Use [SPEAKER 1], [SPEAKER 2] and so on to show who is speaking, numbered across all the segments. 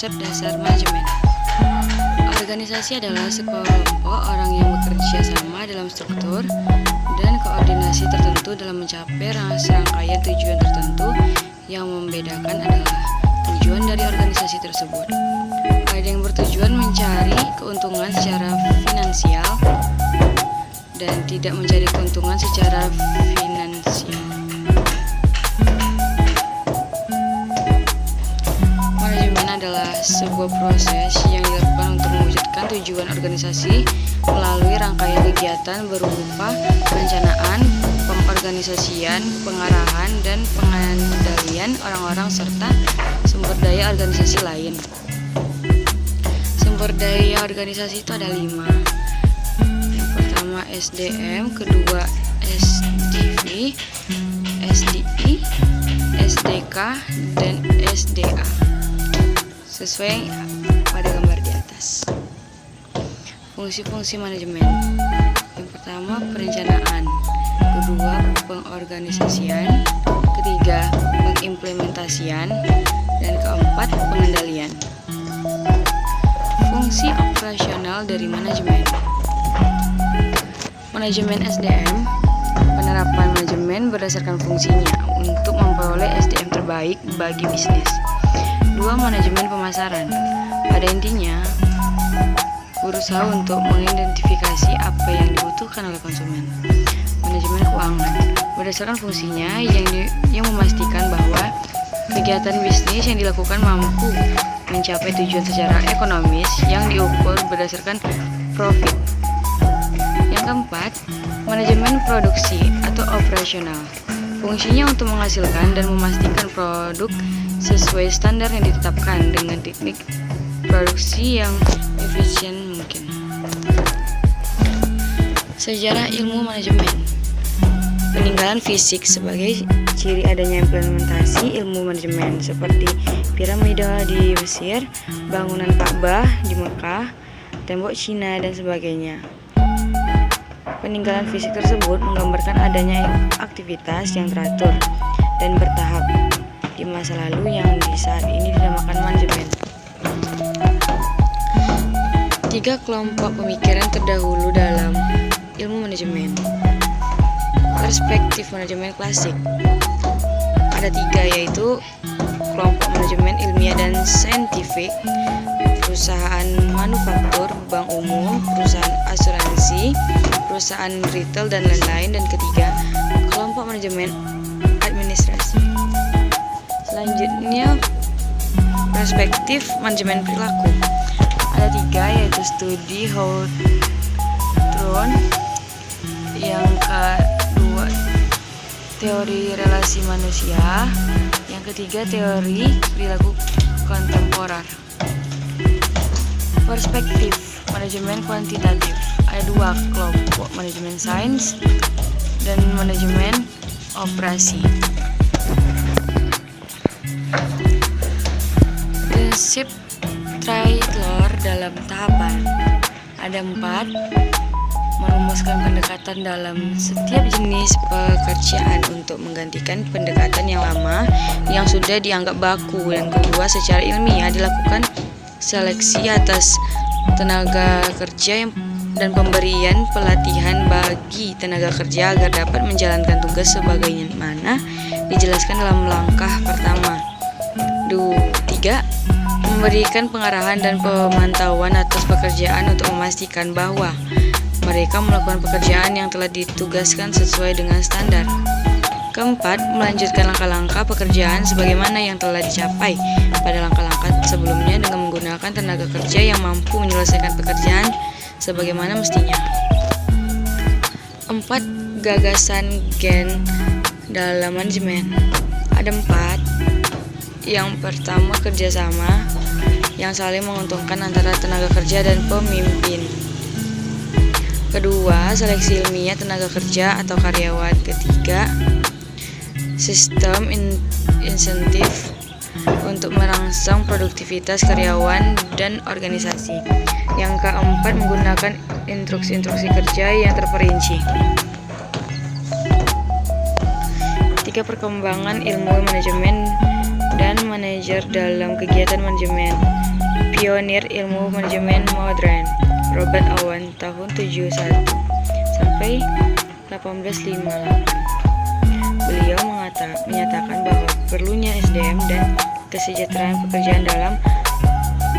[SPEAKER 1] konsep dasar manajemen. Organisasi adalah sekelompok orang yang bekerja sama dalam struktur dan koordinasi tertentu dalam mencapai serangkaian tujuan tertentu. Yang membedakan adalah tujuan dari organisasi tersebut. Ada yang bertujuan mencari keuntungan secara finansial dan tidak mencari keuntungan secara finansial. Manajemen adalah sebuah proses yang dilakukan untuk mewujudkan tujuan organisasi melalui rangkaian kegiatan berupa perencanaan, pengorganisasian, pengarahan, dan pengendalian orang-orang serta sumber daya organisasi lain. Sumber daya organisasi itu ada 5. Yang pertama SDM, kedua SDV, SDI, SDK, dan SDA. Sesuai pada gambar di atas. Fungsi-fungsi manajemen. Yang pertama perencanaan, kedua pengorganisasian, ketiga pengimplementasian, dan keempat pengendalian. Fungsi operasional dari manajemen. Manajemen SDM, penerapan manajemen berdasarkan fungsinya untuk memperoleh SDM terbaik bagi bisnis. 2. Manajemen pemasaran, pada intinya berusaha untuk mengidentifikasi apa yang dibutuhkan oleh konsumen. Manajemen keuangan, berdasarkan fungsinya yang memastikan bahwa kegiatan bisnis yang dilakukan mampu mencapai tujuan secara ekonomis yang diukur berdasarkan profit. Yang keempat, manajemen produksi atau operasional. Fungsinya untuk menghasilkan dan memastikan produk sesuai standar yang ditetapkan dengan teknik produksi yang efisien mungkin. Sejarah ilmu manajemen. Peninggalan fisik sebagai ciri adanya implementasi ilmu manajemen seperti piramida di Mesir, bangunan Ka'bah di Mekah, tembok Cina, dan sebagainya. Peninggalan fisik tersebut menggambarkan adanya aktivitas yang teratur dan bertahap di masa lalu yang di saat ini dinamakan manajemen. 3 kelompok pemikiran terdahulu dalam ilmu manajemen. Perspektif manajemen klasik. Ada 3, yaitu kelompok manajemen ilmiah dan saintifik, perusahaan manufaktur, bank umum, perusahaan asuransi, perusahaan retail, dan lain-lain. Dan ketiga, kelompok manajemen administrasi. Selanjutnya, perspektif manajemen perilaku. Ada 3, yaitu studi Hawthorne. Yang kedua, teori relasi manusia. Yang ketiga, teori perilaku kontemporer. Perspektif manajemen kuantitatif. Ada 2 kelompok, manajemen sains dan manajemen operasi. Prinsip Taylor dalam tahapan. Ada 4. Merumuskan pendekatan dalam setiap jenis pekerjaan untuk menggantikan pendekatan yang lama yang sudah dianggap baku. Dan kedua, secara ilmiah dilakukan seleksi atas tenaga kerja dan pemberian pelatihan bagi tenaga kerja agar dapat menjalankan tugas sebagaimana dijelaskan dalam langkah pertama. 3. Memberikan pengarahan dan pemantauan atas pekerjaan untuk memastikan bahwa mereka melakukan pekerjaan yang telah ditugaskan sesuai dengan standar. Keempat, melanjutkan langkah-langkah pekerjaan sebagaimana yang telah dicapai pada langkah-langkah sebelumnya dengan menggunakan tenaga kerja yang mampu menyelesaikan pekerjaan sebagaimana mestinya. 4. Gagasan gen dalam manajemen. Ada 4. Yang pertama, kerjasama yang saling menguntungkan antara tenaga kerja dan pemimpin. Kedua, seleksi ilmiah tenaga kerja atau karyawan. Ketiga, sistem insentif untuk merangsang produktivitas karyawan dan organisasi. Yang keempat, menggunakan instruksi-instruksi kerja yang terperinci. 3. Perkembangan ilmu manajemen dan manajer dalam kegiatan manajemen. pionir ilmu manajemen modern, Robert Owen, tahun 71 sampai 1858. Beliau menyatakan bahwa perlunya SDM dan kesejahteraan pekerjaan dalam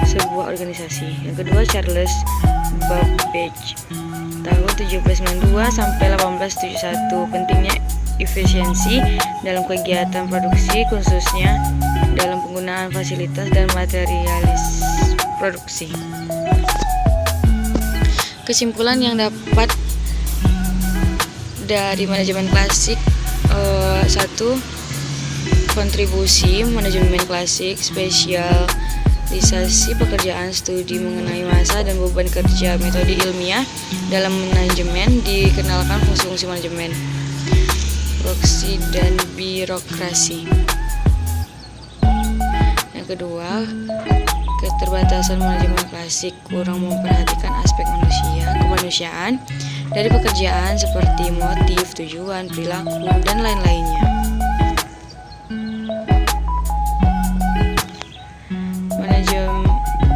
[SPEAKER 1] sebuah organisasi. Yang kedua, Charles Babbage, tahun 1792 sampai 1871, pentingnya efisiensi dalam kegiatan produksi, khususnya dalam penggunaan fasilitas dan materialis produksi. Kesimpulan yang dapat dari manajemen klasik: 1. Kontribusi manajemen klasik, spesialisasi pekerjaan, studi mengenai masa dan beban kerja, metode ilmiah dalam manajemen, dikenalkan fungsi-fungsi manajemen, produksi dan birokrasi. Yang kedua, keterbatasan manajemen klasik, kurang memperhatikan aspek kemanusiaan dari pekerjaan seperti motif, tujuan, perilaku, dan lain-lainnya.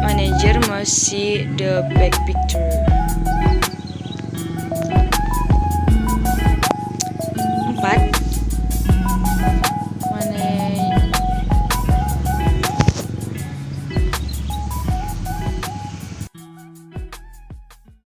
[SPEAKER 1] Manager must see the big picture.